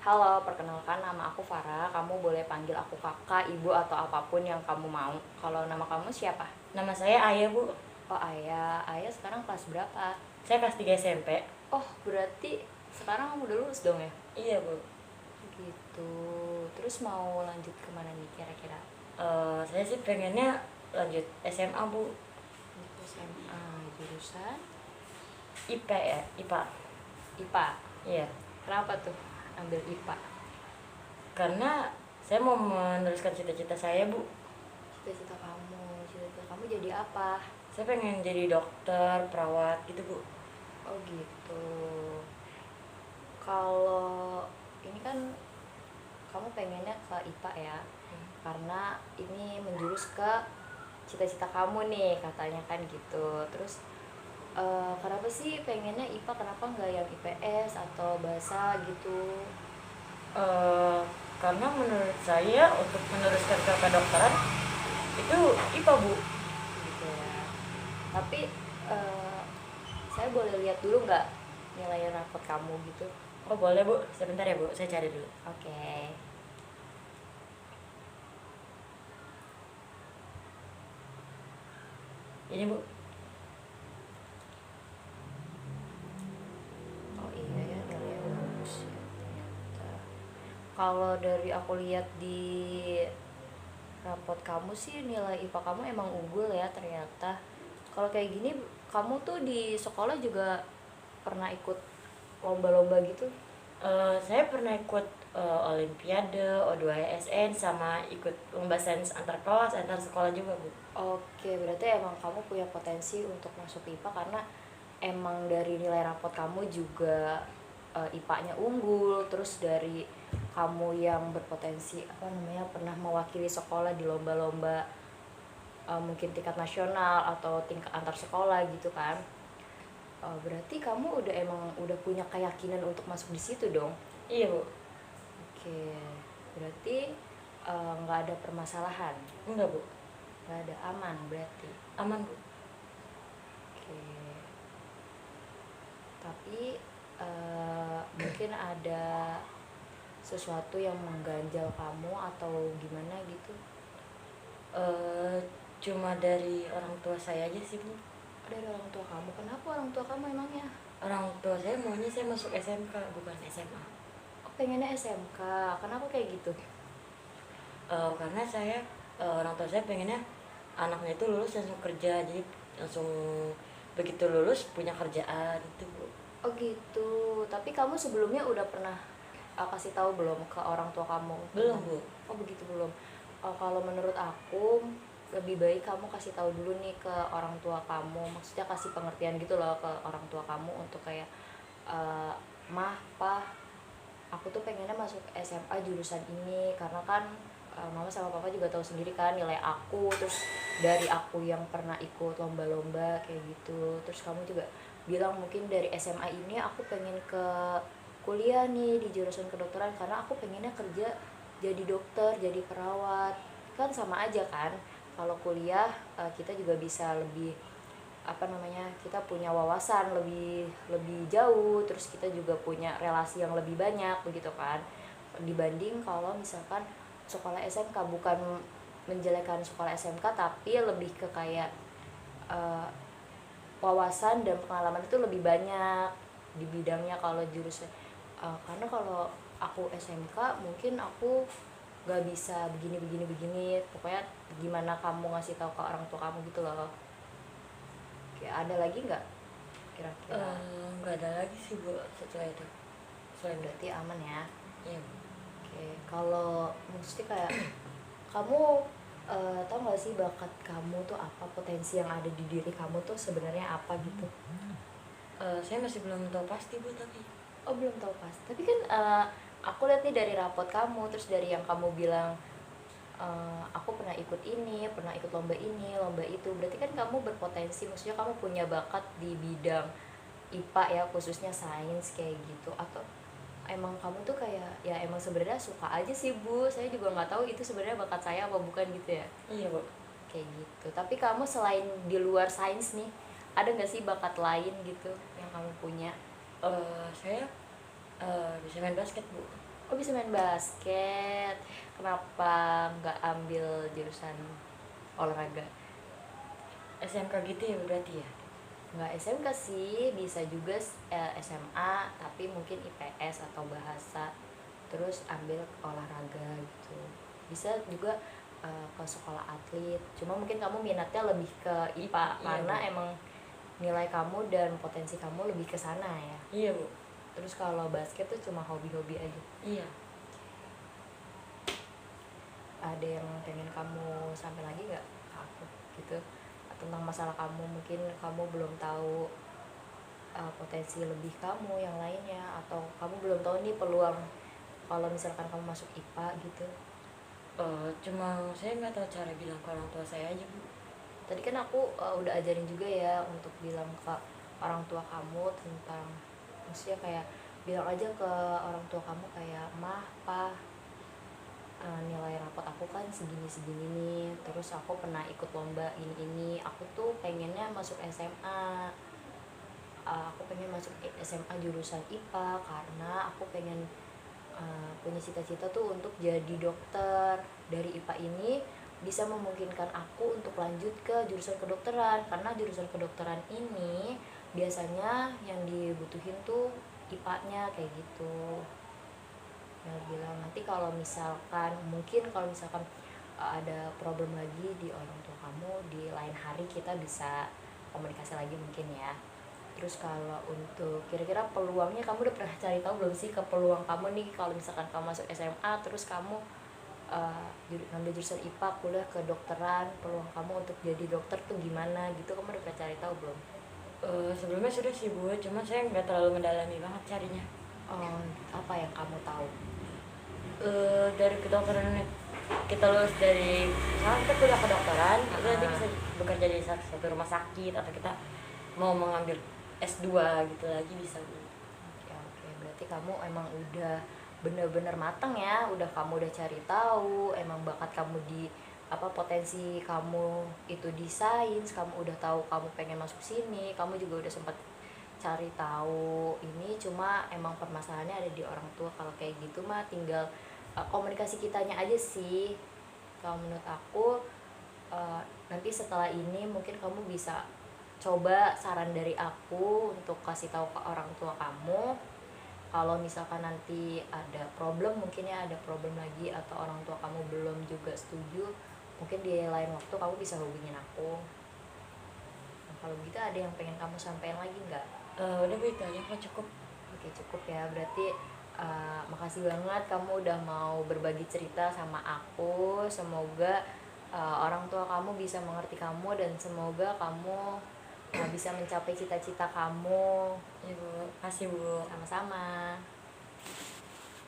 Halo, perkenalkan nama aku Farah. Kamu boleh panggil aku kakak, ibu, atau apapun yang kamu mau. Kalau nama kamu siapa? Nama saya Ayah, Bu. Oh, Ayah. Ayah sekarang kelas berapa? Saya kelas 3 SMP. Oh, berarti sekarang kamu udah lulus dong ya? Iya, Bu. Gitu. Terus mau lanjut kemana nih kira-kira? Saya sih pengennya lanjut SMA, Bu. Lanjut SMA, jurusan IP ya, IPA. IPA. Iya. Kenapa tuh ambil IPA? Karena saya mau meneruskan cita-cita saya, Bu. Cita-cita kamu jadi apa? Saya pengen jadi dokter, perawat gitu, Bu. Oh gitu. Kalau ini kan kamu pengennya ke IPA ya, karena ini menjurus ke cita-cita kamu nih katanya kan gitu. Terus kenapa sih pengennya IPA, kenapa nggak yang IPS atau bahasa gitu? Eh, karena menurut saya untuk meneruskan ke kedokteran itu IPA, Bu. Gitu ya. Tapi eh, saya boleh lihat dulu nggak nilai rapot kamu gitu? Oh, boleh, Bu. Sebentar ya, Bu. Saya cari dulu. Oke. Ini, Bu. Oh iya ya, nilainya bagus ya ternyata. Kalau dari aku lihat di rapot kamu sih nilai IPA kamu emang unggul ya ternyata. Kalau kayak gini kamu tuh di sekolah juga pernah ikut lomba-lomba gitu? Saya pernah ikut Olimpiade, O2SN, sama ikut lomba sains antar kelas, antar sekolah juga, Bu. Oke, berarti emang kamu punya potensi untuk masuk IPA karena emang dari nilai rapot kamu juga IPA-nya unggul, terus dari kamu yang berpotensi apa namanya pernah mewakili sekolah di lomba-lomba mungkin tingkat nasional atau tingkat antar sekolah gitu kan. Berarti kamu udah emang udah punya keyakinan untuk masuk di situ dong. Iya, Bu. Oke, berarti nggak ada permasalahan, Enggak, Bu. nggak ada, aman berarti. Aman, Bu. Oke, tapi mungkin ada sesuatu yang mengganjal kamu atau gimana gitu? Eh, Cuma dari orang tua saya aja sih, Bu. Dari orang tua kamu, kenapa orang tua kamu emangnya? Orang tua saya maunya saya masuk SMK, bukan SMA. Oh, pengennya SMK, kenapa kayak gitu? Karena orang tua saya pengennya anaknya itu lulus langsung kerja, jadi langsung begitu lulus punya kerjaan itu, Bu. Oh gitu, tapi kamu sebelumnya udah pernah kasih tahu belum ke orang tua kamu Belum, tentang? Bu. Oh begitu belum. Kalau menurut aku lebih baik kamu kasih tahu dulu nih ke orang tua kamu, maksudnya kasih pengertian gitu loh ke orang tua kamu untuk kayak eh, mah, pah, aku tuh pengennya masuk SMA jurusan ini karena kan mama sama papa juga tahu sendiri kan nilai aku, terus dari aku yang pernah ikut lomba-lomba kayak gitu, terus kamu juga bilang mungkin dari SMA ini aku pengen ke kuliah nih di jurusan kedokteran karena aku pengennya kerja jadi dokter, jadi perawat. Kan sama aja kan, kalau kuliah kita juga bisa lebih apa namanya, kita punya wawasan lebih lebih jauh, terus kita juga punya relasi yang lebih banyak begitu kan, dibanding kalau misalkan sekolah SMK. Bukan menjelekan sekolah SMK, tapi lebih ke kayak eh, wawasan dan pengalaman itu lebih banyak di bidangnya kalau jurusan. Karena kalau aku SMK mungkin aku gak bisa begini begini begini, pokoknya gimana kamu ngasih tahu ke orang tua kamu gitu loh. Kayak ada lagi nggak kira-kira? Nggak ada lagi sih, Bu, setelah itu. Selain itu. Berarti aman ya. Iya, Bu. Oke, kalau mesti kayak kamu tahu nggak sih bakat kamu tuh apa, potensi yang ada di diri kamu tuh sebenarnya apa gitu? Saya masih belum tahu pasti, Bu, tapi Oh belum tahu pas. Tapi kan aku lihat nih dari rapot kamu, terus dari yang kamu bilang aku pernah ikut ini, pernah ikut lomba ini, lomba itu. Berarti kan kamu berpotensi, maksudnya kamu punya bakat di bidang IPA ya, khususnya sains kayak gitu. Atau emang kamu tuh kayak ya emang sebenarnya suka aja sih Bu, saya juga nggak tahu itu sebenarnya bakat saya apa bukan gitu ya, iya, Bu. kayak gitu. Tapi kamu selain di luar sains nih, ada nggak sih bakat lain gitu yang kamu punya? Saya bisa main basket, Bu. Oh bisa main basket. Kenapa nggak ambil jurusan olahraga? SMK gitu ya berarti ya. Nggak SMK sih, bisa juga SMA, tapi mungkin IPS atau bahasa. Terus ambil olahraga gitu. Bisa juga ke sekolah atlet. Cuma mungkin kamu minatnya lebih ke IPA Iya karena bu. emang nilai kamu dan potensi kamu lebih ke sana ya. Iya bu. Terus kalau basket tuh cuma hobi-hobi aja. Iya. Ada yang pengen kamu sampai lagi nggak ke aku gitu, tentang masalah kamu, mungkin kamu belum tahu potensi lebih kamu yang lainnya, atau kamu belum tahu nih peluang kalau misalkan kamu masuk IPA gitu. Cuma saya nggak tahu cara bilang ke orang tua saya aja bu. Tadi kan aku udah ajarin juga ya untuk bilang ke orang tua kamu tentang, maksudnya kayak bilang aja ke orang tua kamu kayak, mah, pa, nilai rapot aku kan segini-segini nih, terus aku pernah ikut lomba ini, aku tuh pengennya masuk SMA. Aku pengen masuk SMA jurusan IPA karena aku pengen punya cita-cita tuh untuk jadi dokter. Dari IPA ini bisa memungkinkan aku untuk lanjut ke jurusan kedokteran, karena jurusan kedokteran ini biasanya yang dibutuhin tuh IPA-nya kayak gitu. Mel bilang nanti kalau misalkan, mungkin kalau misalkan ada problem lagi di orang tua kamu, di lain hari kita bisa komunikasi lagi mungkin ya. Terus kalau untuk kira-kira peluangnya, kamu udah pernah cari tahu belum sih ke peluang kamu nih kalau misalkan kamu masuk SMA terus kamu ngambil jurusan IPA, kuliah kedokteran, peluang kamu untuk jadi dokter tuh gimana gitu, kamu udah pernah cari tahu belum? Sebelumnya sudah sih bu, cuma saya nggak terlalu mendalami banget carinya. Oh, apa yang kamu tahu? Dari kedokteran kita lulus dari misalnya kita kuliah kedokteran, itu nanti bisa bekerja di satu rumah sakit, atau kita mau mengambil S2 gitu lagi bisa bu. Oke, oke, berarti kamu emang udah bener-bener matang ya, kamu udah cari tahu emang bakat kamu di apa, potensi kamu itu di sains, kamu udah tahu kamu pengen masuk sini, kamu juga udah sempat cari tahu ini. Cuma emang permasalahannya ada di orang tua. Kalau kayak gitu mah tinggal komunikasi kitanya aja sih. Kalau menurut aku nanti setelah ini mungkin kamu bisa coba saran dari aku untuk kasih tahu ke orang tua kamu. Kalau misalkan nanti ada problem, mungkin ya ada problem lagi, atau orang tua kamu belum juga setuju, mungkin di lain waktu kamu bisa hubungin aku. Nah, kalau gitu ada yang pengen kamu sampaikan lagi nggak? Udah bu, itu aja kok, cukup. Oke, cukup ya. Berarti makasih banget kamu udah mau berbagi cerita sama aku. Semoga orang tua kamu bisa mengerti kamu, dan semoga kamu bisa mencapai cita-cita kamu. Ya bu, kasih bu. Sama-sama.